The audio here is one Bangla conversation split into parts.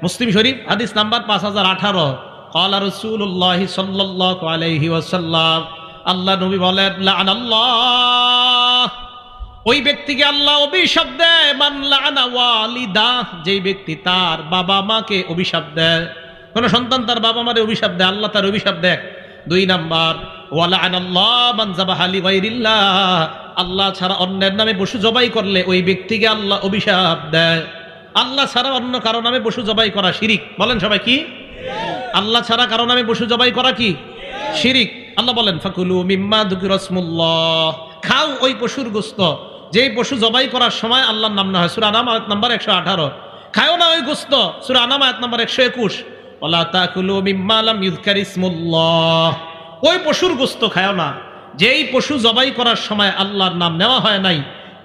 মুসলিম শরীফ হাদিস নাম্বার 5018। ক্বালা রাসূলুল্লাহ সাল্লাল্লাহু আলাইহি ওয়াসাল্লাম, আল্লাহ নবী বলেন, লাআনাল্লাহ, ওই ব্যক্তিকে আল্লাহ অভিশাপ দেয়, মান লাআনা ওয়ালিদা, যেই ব্যক্তি তার বাবা মাকে অভিশাপ দেয়। কোন সন্তান তার বাবা মারে অভিশাপ দেয়, আল্লাহ তার অভিশাপ দেয়। 2 নাম্বার, ওয়া লাআনাল্লাহ মান যাবাহা লিগাইরিল্লাহ, আল্লাহ ছাড়া অন্যের নামে পশু জবাই করলে ওই ব্যক্তিকে আল্লাহ অভিশাপ দেয়। আল্লাহ ছাড়া অন্য কারো নামে পশু জবাই করা শিরিক। বলেন সবাই কি? আল্লাহ ছাড়া কারো নামে পশু জবাই করা কি? শিরিক। আল্লাহ বলেন, ফাকুলু মিম্মা যুকিরা রাসমুল্লাহ, খাও ওই পশুর গোশত যেই পশু জবাই করার সময় আল্লাহর নাম না হয়। সূরা আনাম আয়াত নাম্বার 118। খাও না ওই গোশত, সূরা আনাম আয়াত নাম্বার 121। ওয়ালা তাকুলু মিম্মা লাম ইযকার ইসমুল্লাহ, ওই পশুর গোশত খাও না যেই পশু জবাই করার সময় আল্লাহর নাম নেওয়া হয় নাই।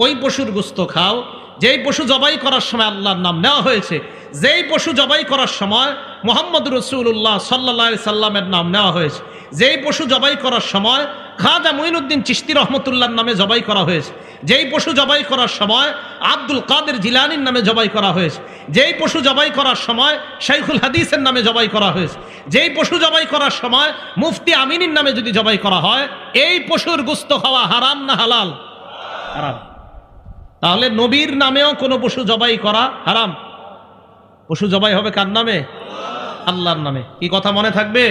ওই পশুর গোশত খাও যেই পশু জবাই করার সময় আল্লাহর নাম নেওয়া হয়েছে। যেই পশু জবাই করার সময় মুহাম্মদ রাসূলুল্লাহ সাল্লাল্লাহু আলাইহি সাল্লামের নাম নেওয়া হয়েছে। যেই পশু জবাই করার সময় খাজা মুঈনুদ্দিন চিশতি রহমতুল্লাহর নামে জবাই করা হয়েছে। যেই পশু জবাই করার সময় আব্দুল কাদের জিলানীর নামে জবাই করা হয়েছে। যেই পশু জবাই করার সময় শাইখুল হাদিসের নামে জবাই করা হয়েছে। যেই পশু জবাই করার সময় মুফতি আমিনীর নামে যদি জবাই করা হয়, এই পশুর গোশত খাওয়া হারাম না হালাল? হারাম। তাহলে নবীর নামেও কোনো পশু জবাই করা হারাম। পশু জবাই হবে কার নামে? আল্লাহর নামে। কি কথা মনে থাকবে?